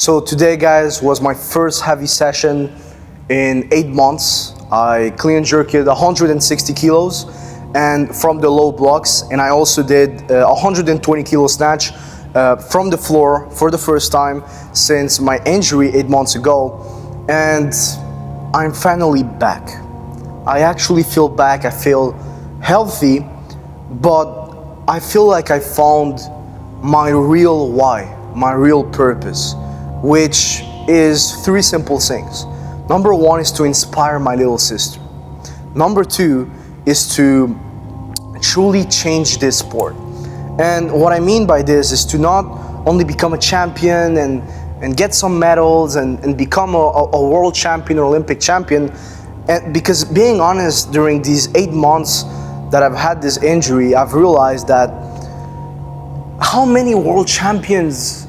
So today, guys, was my first heavy session in 8 months. I clean and jerked 160 kilos and from the low blocks, and I also did 120 kilo snatch from the floor for the first time since my injury 8 months ago. And I'm finally back. I actually feel back. I feel healthy, but I feel like I found my real why, my real purpose, which is 3 simple things. Number 1 is to inspire my little sister. Number 2 is to truly change this sport. And what I mean by this is to not only become a champion and get some medals and become a world champion or Olympic champion. And because being honest, during these 8 months that I've had this injury, I've realized that how many world champions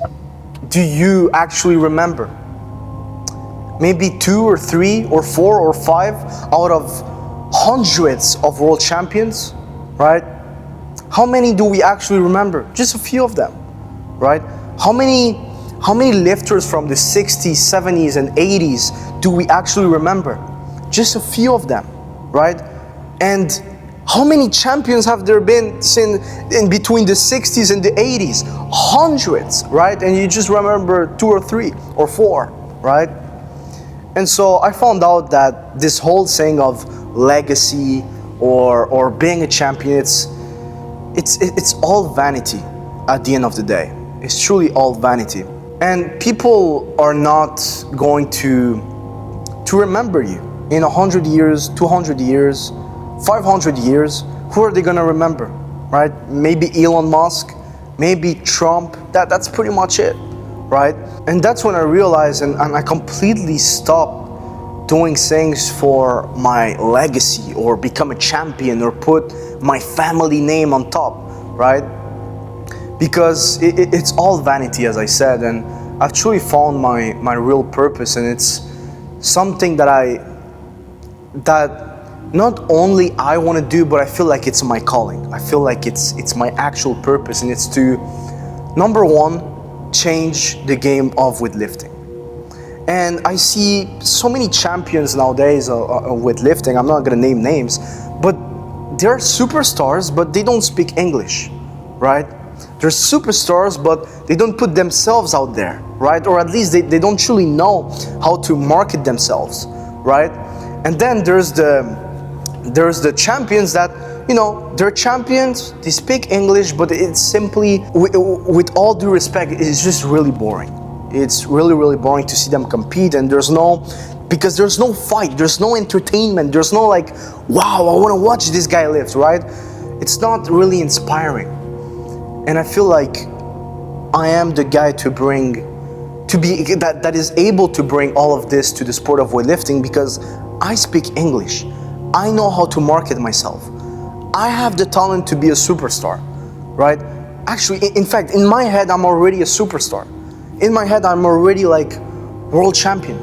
do you actually remember? Maybe 2 or 3 or 4 or 5 out of hundreds of world champions, right? How many do we actually remember? Just a few of them, right? How many lifters from the 60s, 70s, and 80s do we actually remember? Just a few of them, right? And how many champions have there been in between the 60s and the 80s? Hundreds, right? And you just remember 2 or 3 or 4, right? And so I found out that this whole thing of legacy or being a champion, it's all vanity at the end of the day. It's truly all vanity. And people are not going to remember you in 100 years, 200 years, 500 years. Who are they gonna remember, right? Maybe Elon Musk, maybe Trump. That's pretty much it, right? And that's when I realized and I completely stopped doing things for my legacy or become a champion or put my family name on top, right? Because it's all vanity, as I said, and I've truly found my real purpose, and it's something that not only I want to do, but I feel like it's my calling. I feel like it's my actual purpose, and it's to, number 1, change the game of weightlifting. And I see so many champions nowadays of weightlifting. I'm not gonna name names, but they're superstars, but they don't speak English, right? They're superstars, but they don't put themselves out there, right? Or at least they don't truly know how to market themselves, right? And then there's the champions that, you know, they're champions, they speak English, but it's simply, with all due respect, it's just really boring. It's really, really boring to see them compete, and because there's no fight, there's no entertainment, there's no like, wow, I want to watch this guy lift, right? It's not really inspiring. And I feel like I am the guy that is able to bring all of this to the sport of weightlifting, because I speak English. I know how to market myself. I have the talent to be a superstar, right? Actually, in fact, in my head, I'm already a superstar. In my head, I'm already like world champion.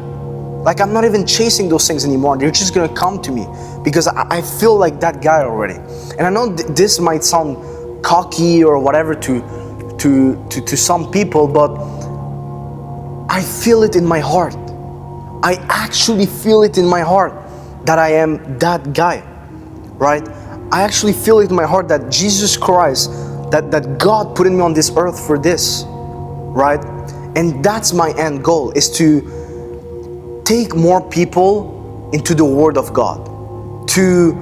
Like, I'm not even chasing those things anymore. They're just gonna come to me because I feel like that guy already. And I know this might sound cocky or whatever to some people, but I feel it in my heart. I actually feel it in my heart that I am that guy, right? I actually feel it in my heart that Jesus Christ, that God put me on this earth for this, right? And that's my end goal, is to take more people into the Word of God, to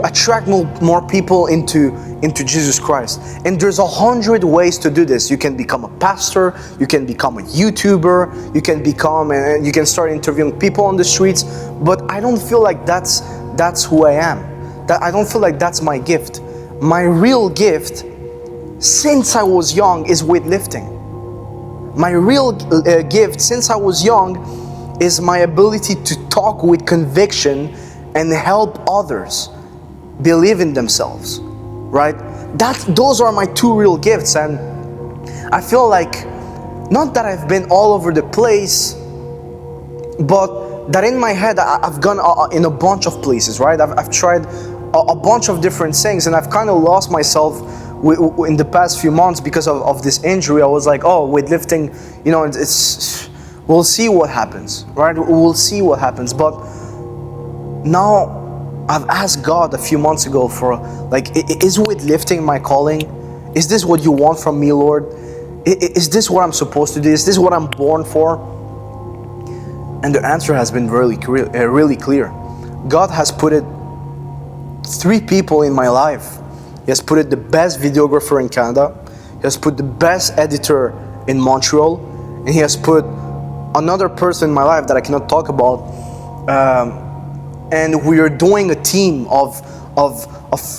attract more people into Jesus Christ. And there's 100 ways to do this. You can become a pastor, you can become a YouTuber, you can start interviewing people on the streets, but I don't feel like that's who I am. I don't feel like that's my gift. My real gift, since I was young, is weightlifting. My real gift since I was young is my ability to talk with conviction and help others believe in themselves, right? Those are my 2 real gifts. And I feel like, not that I've been all over the place, but that in my head I've gone in a bunch of places, right? I've tried a bunch of different things, and I've kind of lost myself in the past few months because of this injury. I was like, oh, weightlifting, you know, it's We'll see what happens, right? We'll see what happens. But now I've asked God a few months ago for, like, is weightlifting my calling? Is this what you want from me, Lord? Is this what I'm supposed to do? Is this what I'm born for? And the answer has been really clear. God has put it 3 people in my life. He has put it the best videographer in Canada. He has put the best editor in Montreal. And he has put another person in my life that I cannot talk about. And we are doing a team of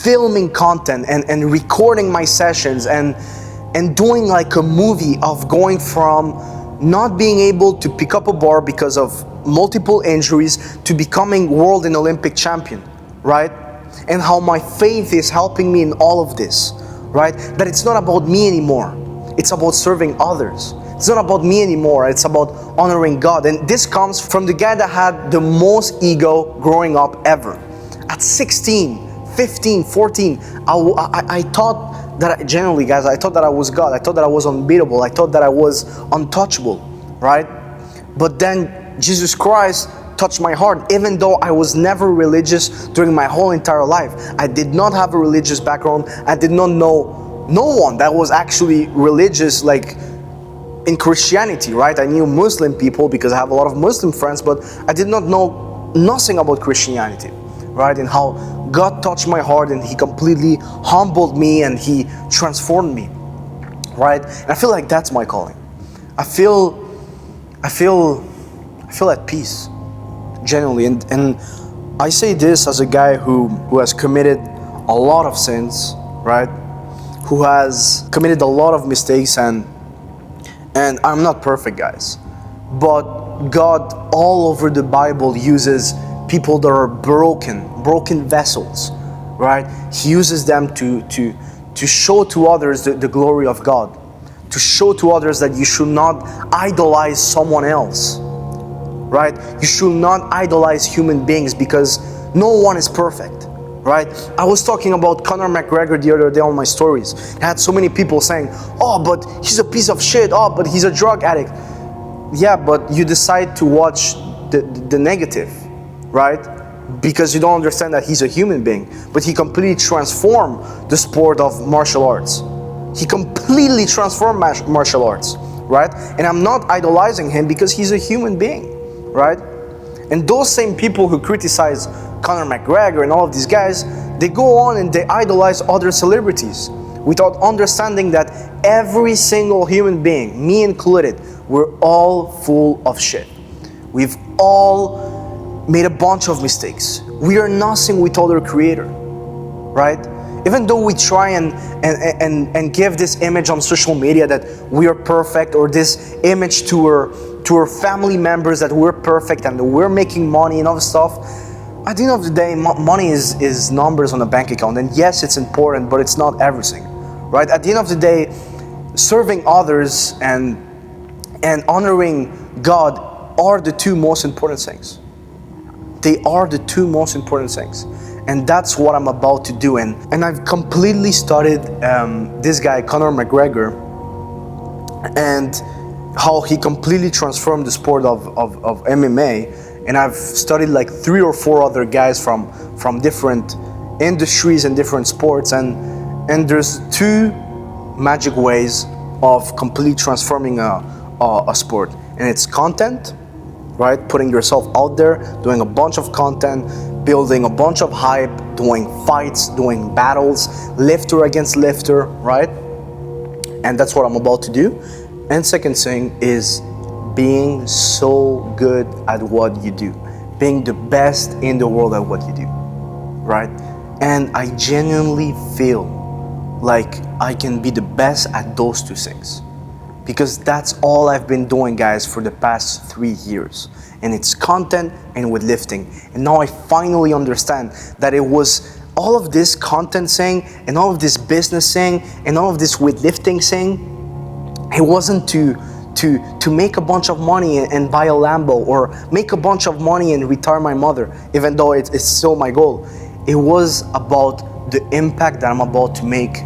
filming content and recording my sessions and doing like a movie of going from not being able to pick up a bar because of multiple injuries to becoming world and Olympic champion, right? And how my faith is helping me in all of this, right? That it's not about me anymore. It's about serving others. It's not about me anymore. It's about honoring God. And this comes from the guy that had the most ego growing up ever. At 16, 15, 14, I thought that, generally guys, I thought that I was God. I thought that I was unbeatable. I thought that I was untouchable, right? But then Jesus Christ touched my heart, even though I was never religious during my whole entire life. I did not have a religious background. I did not know no one that was actually religious, like in Christianity, right? I knew Muslim people because I have a lot of Muslim friends, but I did not know nothing about Christianity, right? And how God touched my heart and He completely humbled me and He transformed me, right? And I feel like that's my calling. I feel at peace, genuinely. And I say this as a guy who has committed a lot of sins, right? Who has committed a lot of mistakes, and I'm not perfect, guys. But God all over the Bible uses people that are broken vessels, right? He uses them to show to others the glory of God, to show to others that you should not idolize someone else, right? You should not idolize human beings because no one is perfect, right? I was talking about Conor McGregor the other day on my stories. I had so many people saying, oh, but he's a piece of shit. Oh, but he's a drug addict. Yeah, but you decide to watch the negative, right? Because you don't understand that he's a human being. But he completely transformed the sport of martial arts. He completely transformed martial arts, right? And I'm not idolizing him because he's a human being, right? And those same people who criticize Conor McGregor and all of these guys, they go on and they idolize other celebrities without understanding that every single human being, me included, we're all full of shit. We've all made a bunch of mistakes. We are nothing without our Creator, right? Even though we try and give this image on social media that we are perfect, or this image to our family members that we're perfect and that we're making money and all this stuff, at the end of the day, money is numbers on a bank account. And yes, it's important, but it's not everything, right? At the end of the day, serving others and honoring God are the 2 most important things. They are the 2 most important things. And that's what I'm about to do. And I've completely studied this guy, Conor McGregor, and how he completely transformed the sport of MMA. And I've studied like 3 or 4 other guys from different industries and different sports. And there's 2 magic ways of completely transforming a sport. And it's content, right? Putting yourself out there, doing a bunch of content, building a bunch of hype, doing fights, doing battles, lifter against lifter, right? And that's what I'm about to do. And second thing is being so good at what you do, being the best in the world at what you do, right? And I genuinely feel like I can be the best at those 2 things, because that's all I've been doing, guys, for the past 3 years. And it's content and weightlifting. And now I finally understand that it was all of this content thing and all of this business thing and all of this weightlifting thing. It wasn't to make a bunch of money and buy a Lambo, or make a bunch of money and retire my mother, even though it's still my goal. It was about the impact that I'm about to make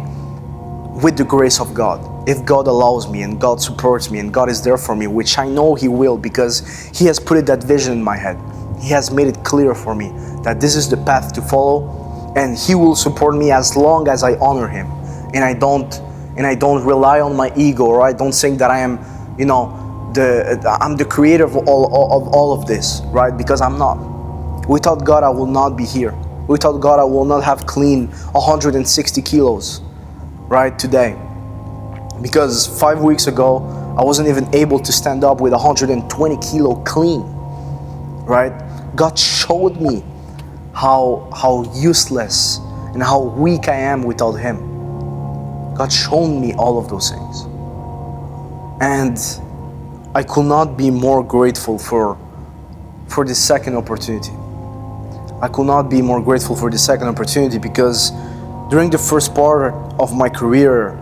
with the grace of God. if God allows me and God supports me and God is there for me, which I know He will, because He has put that vision in my head. He has made it clear for me that this is the path to follow, and He will support me as long as I honor Him, and I don't rely on my ego, or I don't think that I am, I'm the creator of all of this, right? Because I'm not. Without God, I will not be here. Without God, I will not have clean 160 kilos, right, today. Because 5 weeks ago, I wasn't even able to stand up with 120 kilo clean, right? God showed me how useless and how weak I am without Him. God showed me all of those things. And I could not be more grateful for this second opportunity. I could not be more grateful for the second opportunity, because during the first part of my career,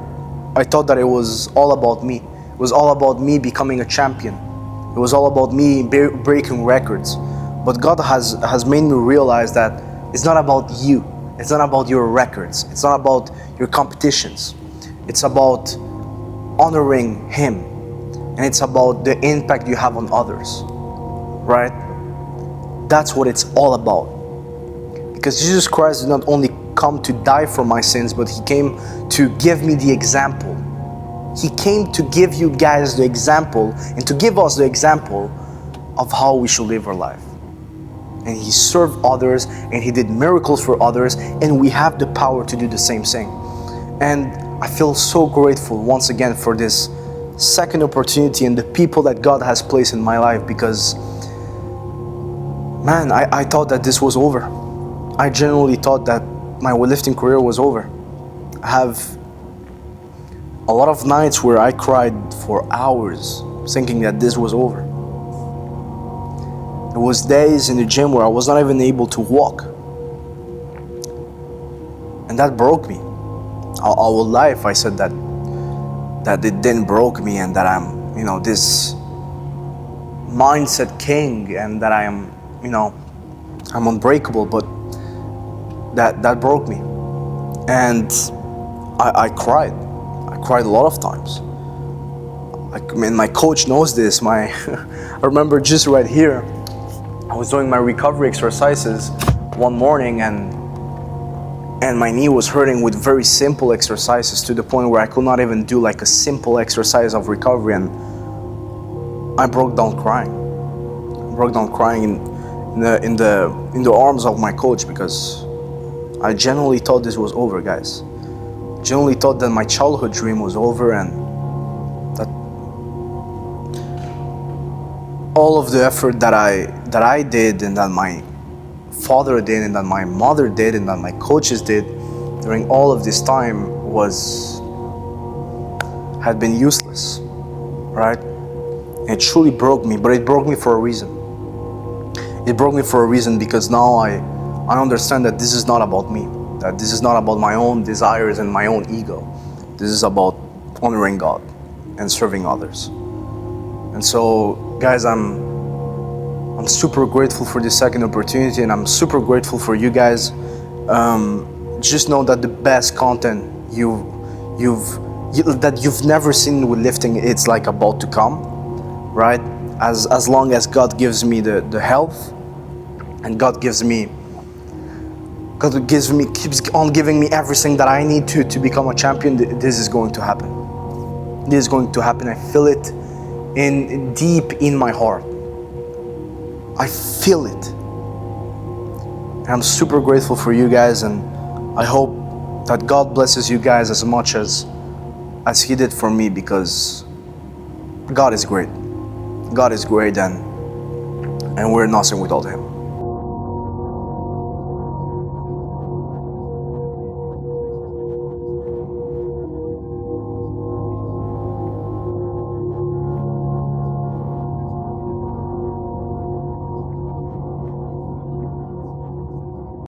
I thought that it was all about me. It was all about me becoming a champion. It was all about me breaking records. But God has made me realize that it's not about you. It's not about your records. It's not about your competitions. It's about honoring Him. And it's about the impact you have on others, right? That's what it's all about. Because Jesus Christ did not only come to die for my sins, but He came to give me the example. He came to give you guys the example, and to give us the example of how we should live our life. And He served others, and He did miracles for others, and we have the power to do the same thing. And I feel so grateful once again for this second opportunity and the people that God has placed in my life, because man, I thought that this was over. I genuinely thought that my weightlifting career was over. I have a lot of nights where I cried for hours thinking that this was over. There was days in the gym where I was not even able to walk. And that broke me. I will lie if I said that it didn't broke me, and that I'm, this mindset king, and that I am, I'm unbreakable, but that broke me. And I cried. I cried a lot of times. My coach knows this. I remember just right here, I was doing my recovery exercises one morning, and my knee was hurting with very simple exercises, to the point where I could not even do like a simple exercise of recovery, and I broke down crying. I broke down crying in the arms of my coach, because I genuinely thought this was over, guys. Genuinely thought that my childhood dream was over, and that all of the effort that I did, and that my father did, and that my mother did, and that my coaches did during all of this time had been useless, right? And it truly broke me, but it broke me for a reason. It broke me for a reason, because now I understand that this is not about me, that this is not about my own desires and my own ego. This is about honoring God and serving others. And so, guys, I'm super grateful for this second opportunity, and I'm super grateful for you guys. Just know that the best content that you've never seen with lifting, it's like about to come, right? As long as God gives me the health, and God keeps on giving me everything that I need to become a champion, this is going to happen. This is going to happen. I feel it deep in my heart. I feel it. And I'm super grateful for you guys, and I hope that God blesses you guys as much as He did for me, because God is great. God is great, and we're nothing without Him.